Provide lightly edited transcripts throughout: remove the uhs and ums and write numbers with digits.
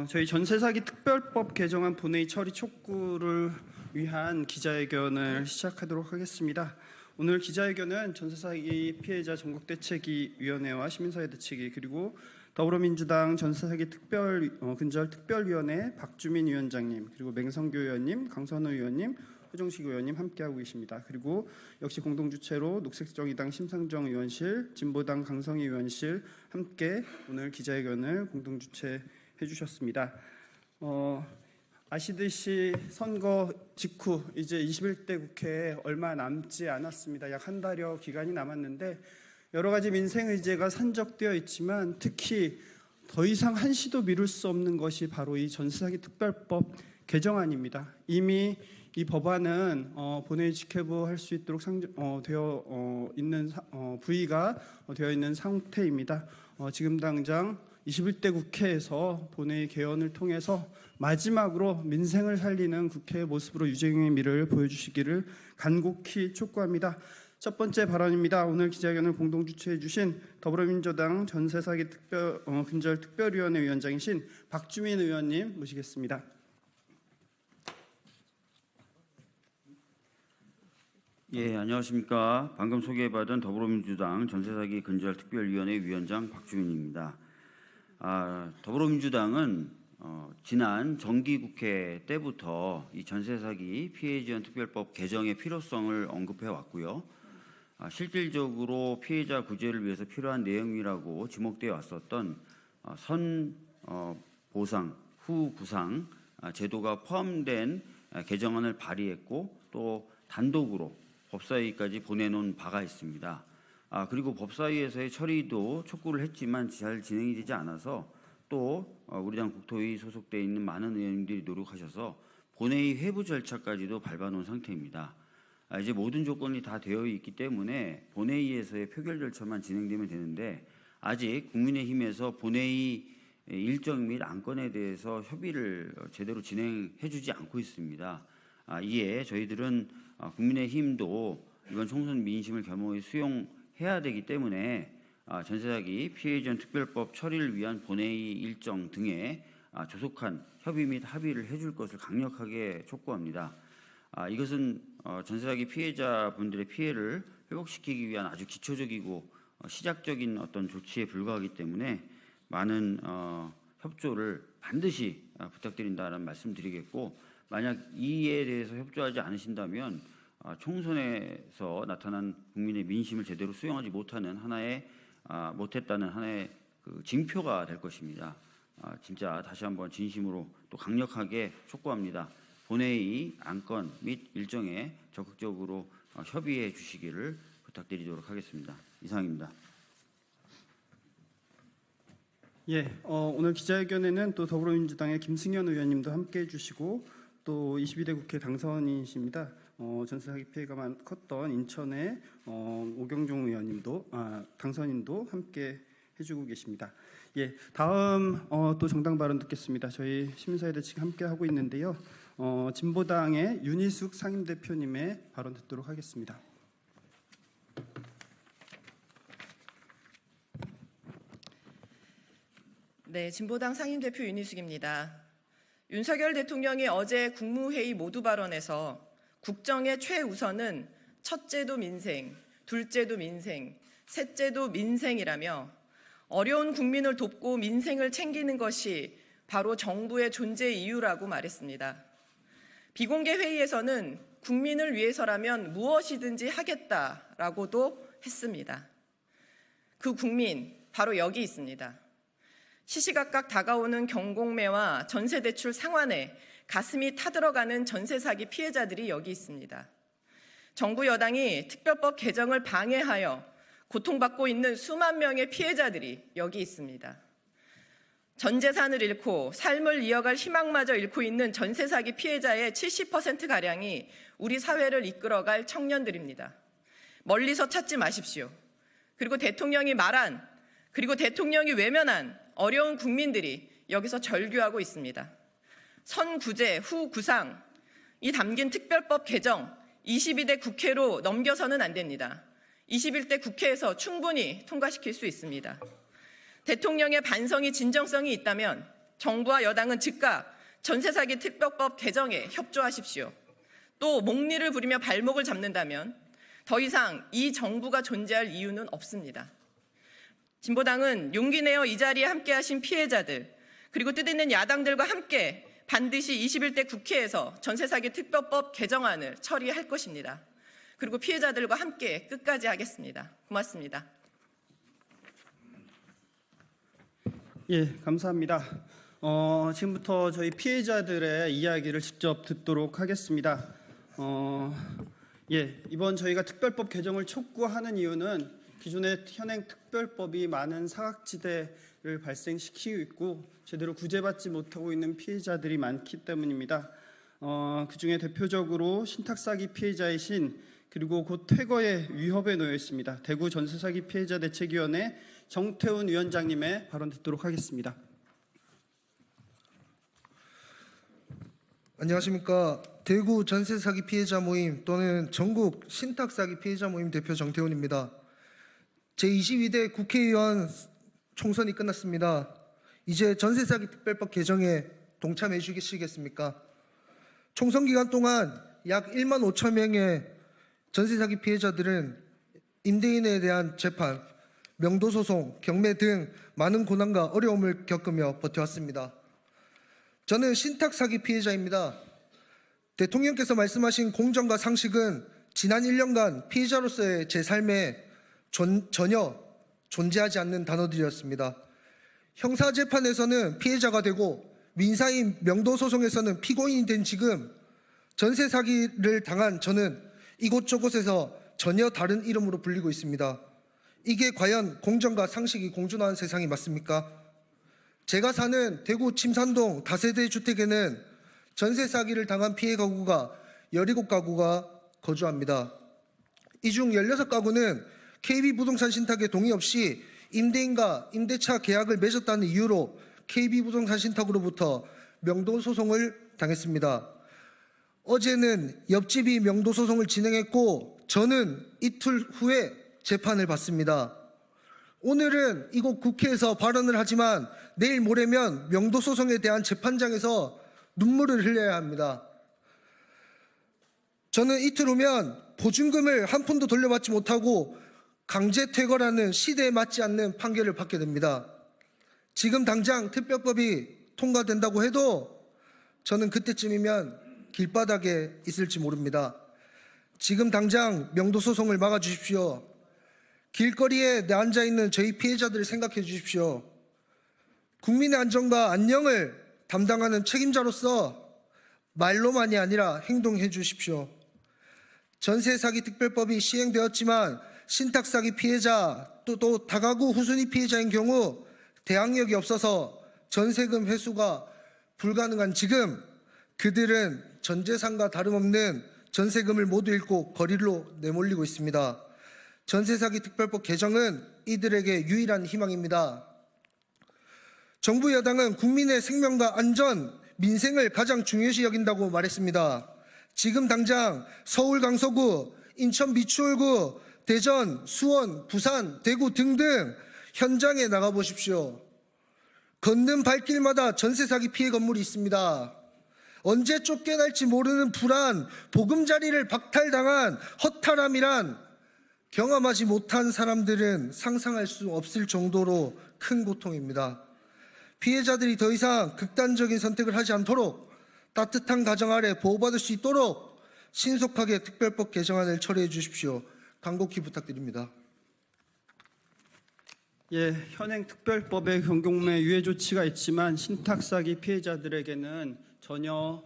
저희 전세사기 특별법 개정안 본회의 처리 촉구를 위한 기자회견을 시작하도록 하겠습니다. 오늘 기자회견은 전세사기 피해자 전국대책위원회와 시민사회대책위 그리고 더불어민주당 전세사기 근절 특별위원회 박주민 위원장님 그리고 맹성교 의원님, 강선우 의원님, 허정식 의원님 함께하고 계십니다. 그리고 역시 공동주최로 녹색정의당 심상정 의원실, 진보당 강성희 의원실 함께 오늘 기자회견을 공동주최해 주셨습니다. 아시듯이 선거 직후 이제 21대 국회에 얼마 남지 않았습니다. 약 한 달여 기간이 남았는데 여러 가지 민생 의제가 산적되어 있지만 특히 더 이상 한시도 미룰 수 없는 것이 바로 이 전세사기 특별법 개정안입니다. 이미 이 법안은 본회의 직회부할 수 있도록 부의가 되어 있는 상태입니다. 지금 당장 21대 국회에서 본회의 개원을 통해서 마지막으로 민생을 살리는 국회의 모습으로 유쟁의 미를 보여주시기를 간곡히 촉구합니다. 첫 번째 발언입니다. 오늘 기자회견을 공동 주최해 주신 더불어민주당 전세사기 근절 특별위원회 위원장이신 박주민 의원님 모시겠습니다. 안녕하십니까. 방금 소개받은 더불어민주당 전세사기 근절 특별위원회 위원장 박주민입니다. 더불어민주당은 지난 정기국회 때부터 이 전세사기 피해지원 특별법 개정의 필요성을 언급해 왔고요. 실질적으로 피해자 구제를 위해서 필요한 내용이라고 지목되어 왔었던 보상, 후 구상 제도가 포함된 개정안을 발의했고 또 단독으로 법사위까지 보내놓은 바가 있습니다. 그리고 법사위에서의 처리도 촉구를 했지만 잘 진행이 되지 않아서 또 우리 당 국토위 소속되어 있는 많은 의원님들이 노력하셔서 본회의 회부 절차까지도 밟아놓은 상태입니다. 이제 모든 조건이 다 되어 있기 때문에 본회의에서의 표결 절차만 진행되면 되는데 아직 국민의힘에서 본회의 일정 및 안건에 대해서 협의를 제대로 진행해 주지 않고 있습니다. 이에 저희들은 국민의힘도 이번 총선 민심을 겸허히 수용해야 되기 때문에 전세사기 피해지원 특별법 처리를 위한 본회의 일정 등에 조속한 협의 및 합의를 해줄 것을 강력하게 촉구합니다. 이것은 전세사기 피해자분들의 피해를 회복시키기 위한 아주 기초적이고 시작적인 어떤 조치에 불과하기 때문에 많은 협조를 반드시 부탁드린다는 말씀드리겠고, 만약 이에 대해서 협조하지 않으신다면 총선에서 나타난 국민의 민심을 제대로 수용하지 못했다는 하나의 그 징표가 될 것입니다. 진짜 다시 한번 진심으로 또 강력하게 촉구합니다. 본회의 안건 및 일정에 적극적으로 협의해 주시기를 부탁드리도록 하겠습니다. 이상입니다. 오늘 기자회견에는 또 더불어민주당의 김승현 의원님도 함께해 주시고 또 22대 국회 당선인이십니다. 전세사기 피해가 컸던 인천의 오경종 의원님도 당선인도 함께 해주고 계십니다. 다음 또 정당 발언 듣겠습니다. 저희 시민사회대책 함께 하고 있는데요. 진보당의 윤희숙 상임대표님의 발언 듣도록 하겠습니다. 네, 진보당 상임대표 윤희숙입니다. 윤석열 대통령이 어제 국무회의 모두 발언에서 국정의 최우선은 첫째도 민생, 둘째도 민생, 셋째도 민생이라며 어려운 국민을 돕고 민생을 챙기는 것이 바로 정부의 존재 이유라고 말했습니다. 비공개 회의에서는 국민을 위해서라면 무엇이든지 하겠다라고도 했습니다. 그 국민, 바로 여기 있습니다. 시시각각 다가오는 경공매와 전세대출 상환에 가슴이 타들어가는 전세사기 피해자들이 여기 있습니다. 정부 여당이 특별법 개정을 방해하여 고통받고 있는 수만 명의 피해자들이 여기 있습니다. 전 재산을 잃고 삶을 이어갈 희망마저 잃고 있는 전세 사기 피해자의 70%가량이 우리 사회를 이끌어갈 청년들입니다. 멀리서 찾지 마십시오. 그리고 대통령이 말한, 그리고 대통령이 외면한 어려운 국민들이 여기서 절규하고 있습니다. 선구제, 후구상, 이 담긴 특별법 개정 22대 국회로 넘겨서는 안 됩니다. 21대 국회에서 충분히 통과시킬 수 있습니다. 대통령의 반성이 진정성이 있다면 정부와 여당은 즉각 전세사기 특별법 개정에 협조하십시오. 또 목리를 부리며 발목을 잡는다면 더 이상 이 정부가 존재할 이유는 없습니다. 진보당은 용기 내어 이 자리에 함께하신 피해자들 그리고 뜻있는 야당들과 함께 반드시 21대 국회에서 전세사기 특별법 개정안을 처리할 것입니다. 그리고 피해자들과 함께 끝까지 하겠습니다. 고맙습니다. 예, 감사합니다. 지금부터 저희 피해자들의 이야기를 직접 듣도록 하겠습니다. 이번 저희가 특별법 개정을 촉구하는 이유는 기존의 현행 특별법이 많은 사각지대를 발생시키고 있고 제대로 구제받지 못하고 있는 피해자들이 많기 때문입니다. 그중에 대표적으로 신탁사기 피해자이신 그리고 곧 퇴거의 위협에 놓여 있습니다. 대구 전세사기 피해자 대책위원회 정태훈 위원장님의 발언 듣도록 하겠습니다. 안녕하십니까. 대구 전세사기 피해자 모임 또는 전국 신탁사기 피해자 모임 대표 정태훈입니다. 제22대 국회의원 총선이 끝났습니다. 이제 전세사기 특별법 개정에 동참해 주시겠습니까? 총선 기간 동안 약 1만 5천 명의 전세사기 피해자들은 임대인에 대한 재판, 명도소송, 경매 등 많은 고난과 어려움을 겪으며 버텨왔습니다. 저는 신탁사기 피해자입니다. 대통령께서 말씀하신 공정과 상식은 지난 1년간 피해자로서의 제 삶에 전혀 존재하지 않는 단어들이었습니다. 형사재판에서는 피해자가 되고 민사인 명도소송에서는 피고인이 된 지금 전세 사기를 당한 저는 이곳저곳에서 전혀 다른 이름으로 불리고 있습니다. 이게 과연 공정과 상식이 공존하는 세상이 맞습니까? 제가 사는 대구 침산동 다세대 주택에는 전세 사기를 당한 피해 가구가 17가구가 거주합니다. 이 중 16가구는 KB부동산 신탁에 동의 없이 임대인과 임대차 계약을 맺었다는 이유로 KB부동산 신탁으로부터 명도소송을 당했습니다. 어제는 옆집이 명도소송을 진행했고 저는 이틀 후에 재판을 받습니다. 오늘은 이곳 국회에서 발언을 하지만 내일 모레면 명도소송에 대한 재판장에서 눈물을 흘려야 합니다. 저는 이틀 후면 보증금을 한 푼도 돌려받지 못하고 강제 퇴거라는 시대에 맞지 않는 판결을 받게 됩니다. 지금 당장 특별법이 통과된다고 해도 저는 그때쯤이면 길바닥에 있을지 모릅니다. 지금 당장 명도소송을 막아주십시오. 길거리에 앉아있는 저희 피해자들을 생각해 주십시오. 국민의 안전과 안녕을 담당하는 책임자로서 말로만이 아니라 행동해 주십시오. 전세사기 특별법이 시행되었지만 신탁사기 피해자 또 다가구 후순위 피해자인 경우 대항력이 없어서 전세금 회수가 불가능한 지금 그들은 전재산과 다름없는 전세금을 모두 잃고 거리로 내몰리고 있습니다. 전세사기 특별법 개정은 이들에게 유일한 희망입니다. 정부 여당은 국민의 생명과 안전, 민생을 가장 중요시 여긴다고 말했습니다. 지금 당장 서울 강서구, 인천 미추홀구, 대전, 수원, 부산, 대구 등등 현장에 나가보십시오. 걷는 발길마다 전세사기 피해 건물이 있습니다. 언제 쫓겨날지 모르는 불안, 보금자리를 박탈당한 허탈함이란 경험하지 못한 사람들은 상상할 수 없을 정도로 큰 고통입니다. 피해자들이 더 이상 극단적인 선택을 하지 않도록 따뜻한 가정 아래 보호받을 수 있도록 신속하게 특별법 개정안을 처리해 주십시오. 간곡히 부탁드립니다. 현행 특별법의 경매 유예 조치가 있지만 신탁사기 피해자들에게는 전혀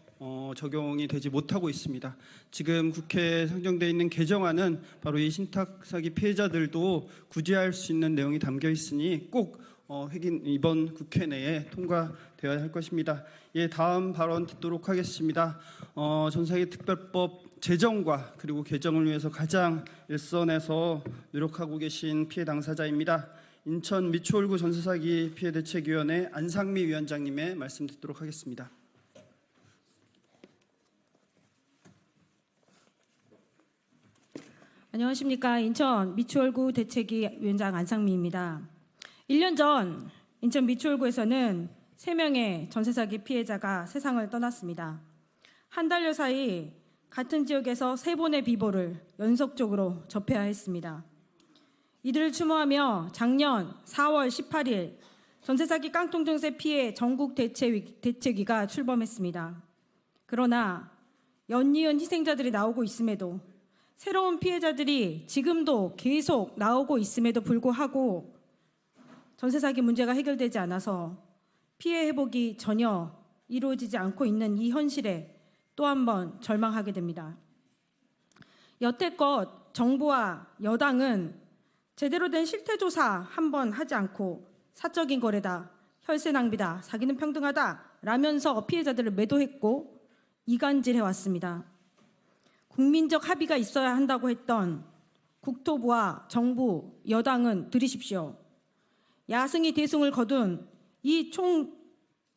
적용이 되지 못하고 있습니다. 지금 국회에 상정되어 있는 개정안은 바로 이 신탁 사기 피해자들도 구제할 수 있는 내용이 담겨 있으니 꼭 이번 국회 내에 통과되어야 할 것입니다. 예, 다음 발언 듣도록 하겠습니다. 전세사기 특별법 제정과 그리고 개정을 위해서 가장 일선에서 노력하고 계신 피해 당사자입니다. 인천 미추홀구 전세사기 피해대책위원회 안상미 위원장님의 말씀 듣도록 하겠습니다. 안녕하십니까. 인천 미추홀구 대책위 위원장 안상미입니다. 1년 전 인천 미추홀구에서는 3명의 전세사기 피해자가 세상을 떠났습니다. 한 달여 사이 같은 지역에서 3번의 비보를 연속적으로 접해야 했습니다. 이들을 추모하며 작년 4월 18일 전세사기 깡통전세 피해 전국 대책위가 출범했습니다. 그러나 연이은 희생자들이 나오고 있음에도 새로운 피해자들이 지금도 계속 나오고 있음에도 불구하고 전세사기 문제가 해결되지 않아서 피해 회복이 전혀 이루어지지 않고 있는 이 현실에 또 한 번 절망하게 됩니다. 여태껏 정부와 여당은 제대로 된 실태조사 한 번 하지 않고 사적인 거래다, 혈세 낭비다, 사기는 평등하다 라면서 피해자들을 매도했고 이간질해왔습니다. 국민적 합의가 있어야 한다고 했던 국토부와 정부, 여당은 들으십시오. 야승이 대승을 거둔 이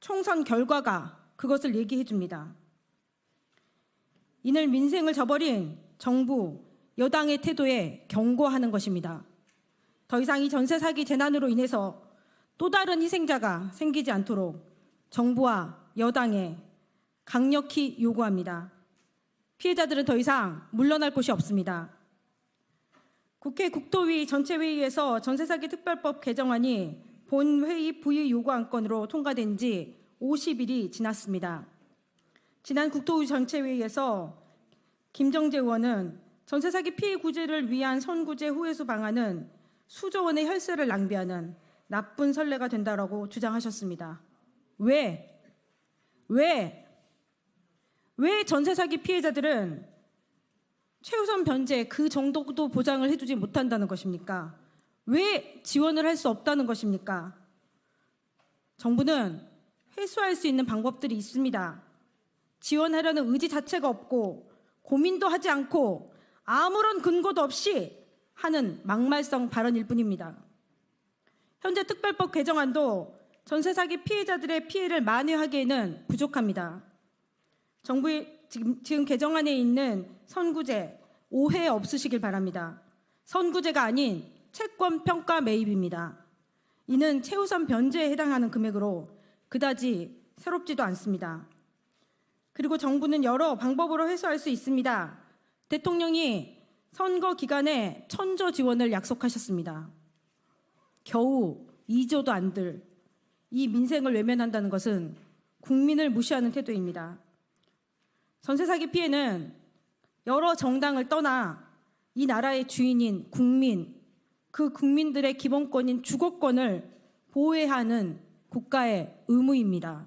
총선 결과가 그것을 얘기해 줍니다. 이늘 민생을 저버린 정부, 여당의 태도에 경고하는 것입니다. 더 이상 이 전세 사기 재난으로 인해서 또 다른 희생자가 생기지 않도록 정부와 여당에 강력히 요구합니다. 피해자들은 더 이상 물러날 곳이 없습니다. 국회 국토위 전체회의에서 전세사기 특별법 개정안이 본회의 부의 요구 안건으로 통과된 지 50일이 지났습니다. 지난 국토위 전체회의에서 김정재 의원은 전세사기 피해 구제를 위한 선구제 후회수 방안은 수조 원의 혈세를 낭비하는 나쁜 선례가 된다라고 주장하셨습니다. 왜 전세사기 피해자들은 최우선 변제 그 정도도 보장을 해주지 못한다는 것입니까? 왜 지원을 할 수 없다는 것입니까? 정부는 회수할 수 있는 방법들이 있습니다. 지원하려는 의지 자체가 없고 고민도 하지 않고 아무런 근거도 없이 하는 막말성 발언일 뿐입니다. 현재 특별법 개정안도 전세사기 피해자들의 피해를 만회하기에는 부족합니다. 정부의 지금 개정안에 있는 선구제 오해 없으시길 바랍니다. 선구제가 아닌 채권 평가 매입입니다. 이는 최우선 변제에 해당하는 금액으로 그다지 새롭지도 않습니다. 그리고 정부는 여러 방법으로 회수할 수 있습니다. 대통령이 선거 기간에 천조 지원을 약속하셨습니다. 겨우 2조도 안 들 이 민생을 외면한다는 것은 국민을 무시하는 태도입니다. 전세사기 피해는 여러 정당을 떠나 이 나라의 주인인 국민, 그 국민들의 기본권인 주거권을 보호해야 하는 국가의 의무입니다.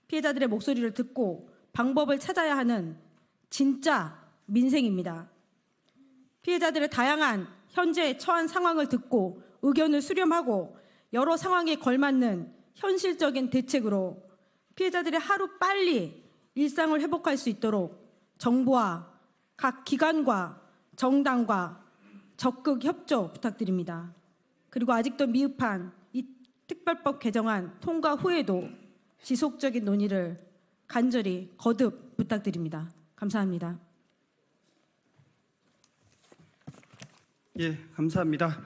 피해자들의 목소리를 듣고 방법을 찾아야 하는 진짜 민생입니다. 피해자들의 다양한 현재 처한 상황을 듣고 의견을 수렴하고 여러 상황에 걸맞는 현실적인 대책으로 피해자들이 하루 빨리 일상을 회복할 수 있도록 정부와 각 기관과 정당과 적극 협조 부탁드립니다. 그리고 아직도 미흡한 이 특별법 개정안 통과 후에도 지속적인 논의를 간절히 거듭 부탁드립니다. 감사합니다. 예, 감사합니다.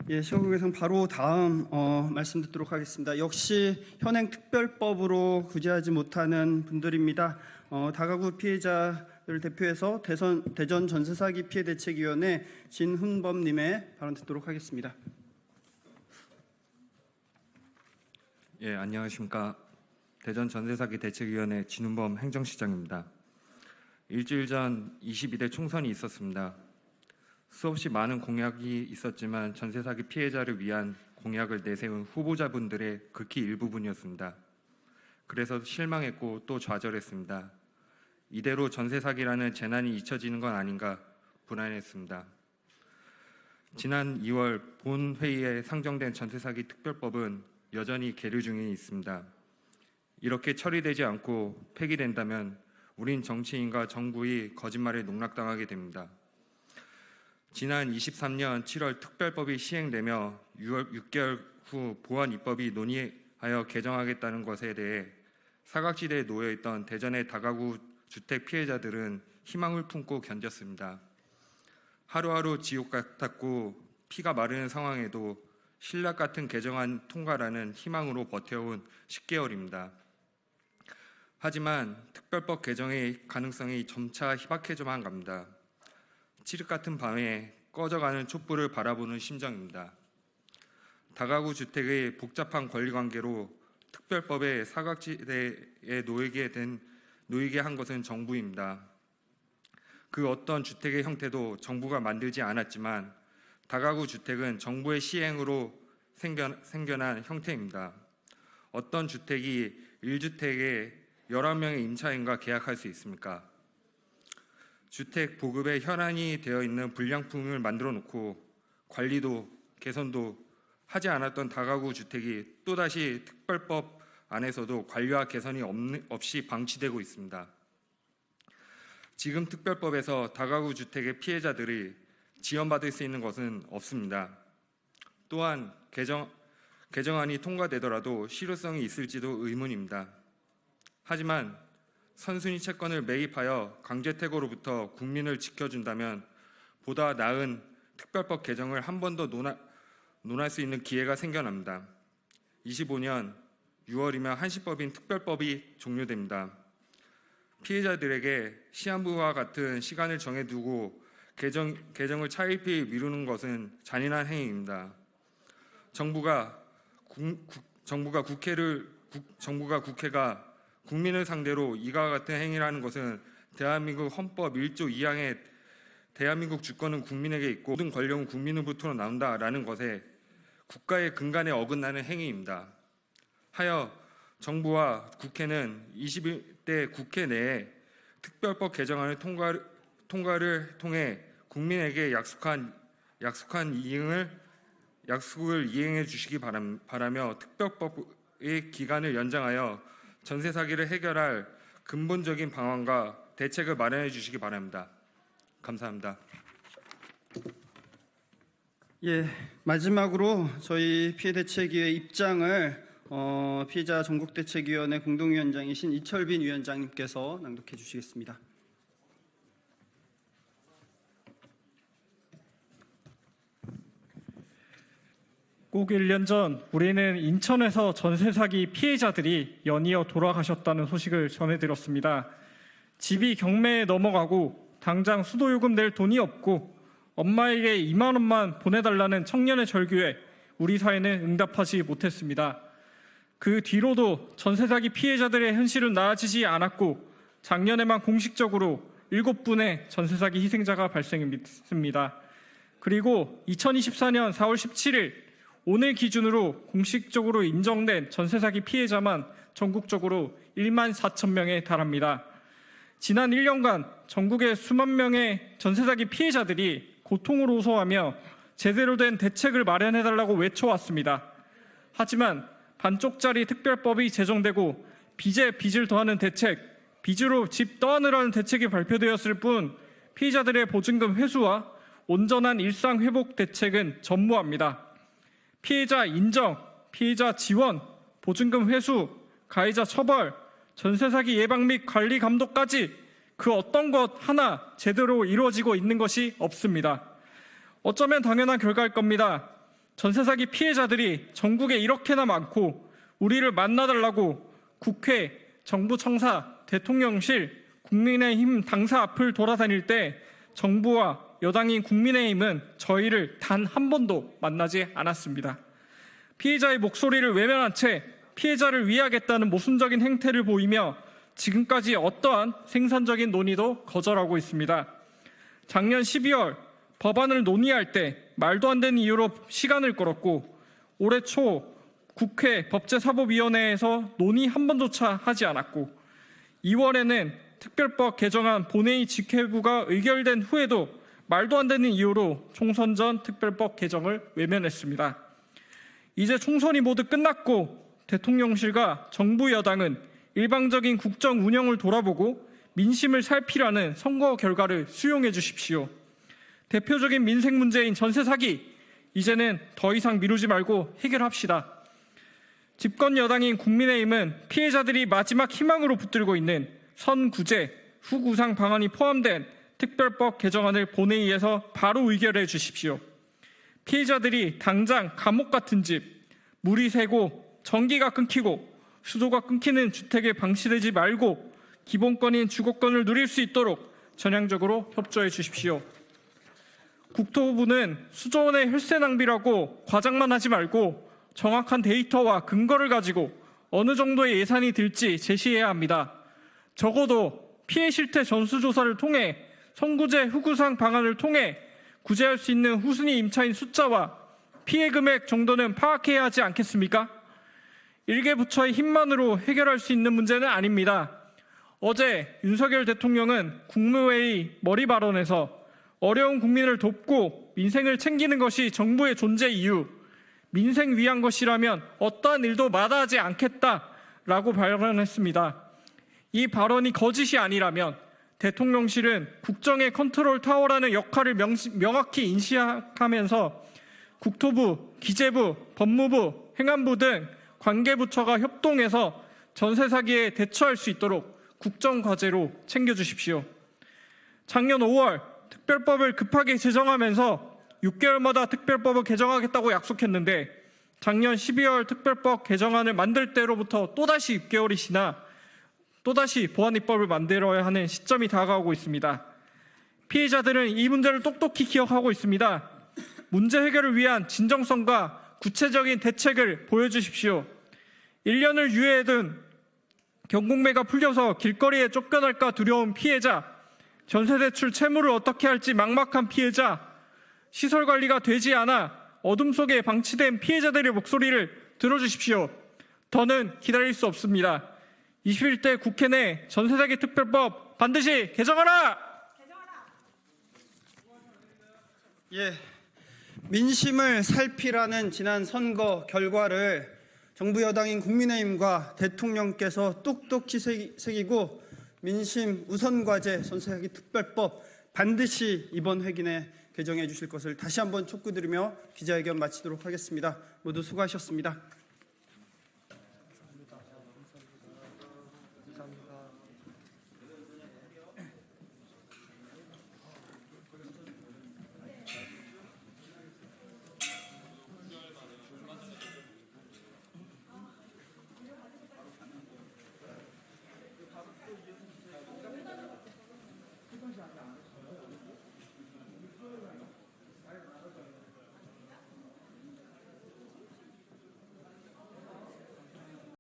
예, 시각국에서는 바로 다음 말씀 듣도록 하겠습니다. 역시 현행 특별법으로 구제하지 못하는 분들입니다. 다가구 피해자를 대표해서 대전 전세사기 피해대책위원회 진훈범님의 발언 듣도록 하겠습니다. 예, 안녕하십니까. 대전 전세사기 대책위원회 진훈범 행정시장입니다. 일주일 전 22대 총선이 있었습니다. 수없이 많은 공약이 있었지만 전세사기 피해자를 위한 공약을 내세운 후보자분들의 극히 일부분이었습니다. 그래서 실망했고 또 좌절했습니다. 이대로 전세 사기라는 재난이 잊혀지는 건 아닌가 불안했습니다. 지난 2월 본회의에 상정된 전세 사기 특별법은 여전히 계류 중에 있습니다. 이렇게 처리되지 않고 폐기된다면 우린 정치인과 정부의 거짓말에 농락당하게 됩니다. 지난 23년 7월 특별법이 시행되며 6개월 후 보완 입법이 논의하여 개정하겠다는 것에 대해 사각지대에 놓여있던 대전의 다가구 주택 피해자들은 희망을 품고 견뎠습니다. 하루하루 지옥 같았고 피가 마르는 상황에도 신락 같은 개정안 통과라는 희망으로 버텨온 10개월입니다. 하지만 특별법 개정의 가능성이 점차 희박해져만 갑니다. 칠흑 같은 밤에 꺼져가는 촛불을 바라보는 심정입니다. 다가구 주택의 복잡한 권리관계로 특별법의 사각지대에 놓이게 한 것은 정부입니다. 그 어떤 주택의 형태도 정부가 만들지 않았지만 다가구 주택은 정부의 시행으로 생겨난 형태입니다. 어떤 주택이 1주택에 11명의 임차인과 계약할 수 있습니까? 주택 보급에 혈안이 되어 있는 불량품을 만들어 놓고 관리도 개선도 하지 않았던 다가구 주택이 또다시 특별법 안에서도 관리와 개선이 없이 방치되고 있습니다. 지금 특별법에서 다가구 주택의 피해자들이 지원받을 수 있는 것은 없습니다. 또한 개정안이 통과되더라도 실효성이 있을지도 의문입니다. 하지만 선순위 채권을 매입하여 강제퇴거로부터 국민을 지켜준다면 보다 나은 특별법 개정을 한 번 더 논할 수 있는 기회가 생겨납니다. 25년 6월이면 한시법인 특별법이 종료됩니다. 피해자들에게 시한부와 같은 시간을 정해두고 개정을 차일피일 미루는 것은 잔인한 행위입니다. 정부가 국민을 상대로 이와 같은 행위를 하는 것은 대한민국 헌법 1조 2항에 대한민국 주권은 국민에게 있고 모든 권력은 국민으로부터 나온다라는 것에 국가의 근간에 어긋나는 행위입니다. 하여 정부와 국회는 21대 국회 내에 특별법 개정안의 통과를 통해 국민에게 약속을 이행해 주시기 바라며 특별법의 기간을 연장하여 전세 사기를 해결할 근본적인 방안과 대책을 마련해 주시기 바랍니다. 감사합니다. 예, 마지막으로 저희 피해대책위의 입장을 피해자 전국대책위원회 공동위원장이신 이철빈 위원장님께서 낭독해 주시겠습니다. 꼭 1년 전 우리는 인천에서 전세 사기 피해자들이 연이어 돌아가셨다는 소식을 전해드렸습니다. 집이 경매에 넘어가고 당장 수도요금 낼 돈이 없고 엄마에게 2만 원만 보내달라는 청년의 절규에 우리 사회는 응답하지 못했습니다. 그 뒤로도 전세 사기 피해자들의 현실은 나아지지 않았고 작년에만 공식적으로 7분의 전세 사기 희생자가 발생했습니다. 그리고 2024년 4월 17일 오늘 기준으로 공식적으로 인정된 전세 사기 피해자만 전국적으로 1만 4천 명에 달합니다. 지난 1년간 전국의 수만 명의 전세 사기 피해자들이 고통을 호소하며 제대로 된 대책을 마련해달라고 외쳐왔습니다. 하지만 반쪽짜리 특별법이 제정되고 빚에 빚을 더하는 대책, 빚으로 집 떠안으라는 대책이 발표되었을 뿐 피해자들의 보증금 회수와 온전한 일상 회복 대책은 전무합니다. 피해자 인정, 피해자 지원, 보증금 회수, 가해자 처벌, 전세 사기 예방 및 관리 감독까지 그 어떤 것 하나 제대로 이루어지고 있는 것이 없습니다. 어쩌면 당연한 결과일 겁니다. 전세 사기 피해자들이 전국에 이렇게나 많고 우리를 만나달라고 국회, 정부 청사, 대통령실, 국민의힘 당사 앞을 돌아다닐 때 정부와 여당인 국민의힘은 저희를 단 한 번도 만나지 않았습니다. 피해자의 목소리를 외면한 채 피해자를 위하겠다는 모순적인 행태를 보이며 지금까지 어떠한 생산적인 논의도 거절하고 있습니다. 작년 12월 법안을 논의할 때 말도 안 되는 이유로 시간을 끌었고 올해 초 국회 법제사법위원회에서 논의 한 번조차 하지 않았고 2월에는 특별법 개정안 본회의 직회부가 의결된 후에도 말도 안 되는 이유로 총선 전 특별법 개정을 외면했습니다. 이제 총선이 모두 끝났고 대통령실과 정부 여당은 일방적인 국정 운영을 돌아보고 민심을 살피라는 선거 결과를 수용해 주십시오. 대표적인 민생 문제인 전세 사기, 이제는 더 이상 미루지 말고 해결합시다. 집권 여당인 국민의힘은 피해자들이 마지막 희망으로 붙들고 있는 선구제, 후구상 방안이 포함된 특별법 개정안을 본회의에서 바로 의결해 주십시오. 피해자들이 당장 감옥 같은 집, 물이 새고 전기가 끊기고 수도가 끊기는 주택에 방치되지 말고 기본권인 주거권을 누릴 수 있도록 전향적으로 협조해 주십시오. 국토부는 수조 원의 혈세 낭비라고 과장만 하지 말고 정확한 데이터와 근거를 가지고 어느 정도의 예산이 들지 제시해야 합니다. 적어도 피해 실태 전수조사를 통해 선구제 후구상 방안을 통해 구제할 수 있는 후순위 임차인 숫자와 피해 금액 정도는 파악해야 하지 않겠습니까? 일개 부처의 힘만으로 해결할 수 있는 문제는 아닙니다. 어제 윤석열 대통령은 국무회의 머리 발언에서 어려운 국민을 돕고 민생을 챙기는 것이 정부의 존재 이유, 민생 위한 것이라면 어떠한 일도 마다하지 않겠다라고 발언했습니다. 이 발언이 거짓이 아니라면 대통령실은 국정의 컨트롤 타워라는 역할을 명확히 인식하면서 국토부, 기재부, 법무부, 행안부 등 관계부처가 협동해서 전세 사기에 대처할 수 있도록 국정과제로 챙겨주십시오. 작년 5월 특별법을 급하게 제정하면서 6개월마다 특별법을 개정하겠다고 약속했는데 작년 12월 특별법 개정안을 만들 때로부터 또다시 6개월이 지나 또다시 보안입법을 만들어야 하는 시점이 다가오고 있습니다. 피해자들은 이 문제를 똑똑히 기억하고 있습니다. 문제 해결을 위한 진정성과 구체적인 대책을 보여주십시오. 1년을 유예해둔 경공매가 풀려서 길거리에 쫓겨날까 두려운 피해자, 전세대출 채무를 어떻게 할지 막막한 피해자, 시설관리가 되지 않아 어둠 속에 방치된 피해자들의 목소리를 들어주십시오. 더는 기다릴 수 없습니다. 21대 국회 내 전세사기 특별법 반드시 개정하라! 예, 민심을 살피라는 지난 선거 결과를 정부 여당인 국민의힘과 대통령께서 똑똑히 새기고 민심 우선과제 전세사기 특별법 반드시 이번 회기내 개정해 주실 것을 다시 한번 촉구드리며 기자회견 마치도록 하겠습니다. 모두 수고하셨습니다.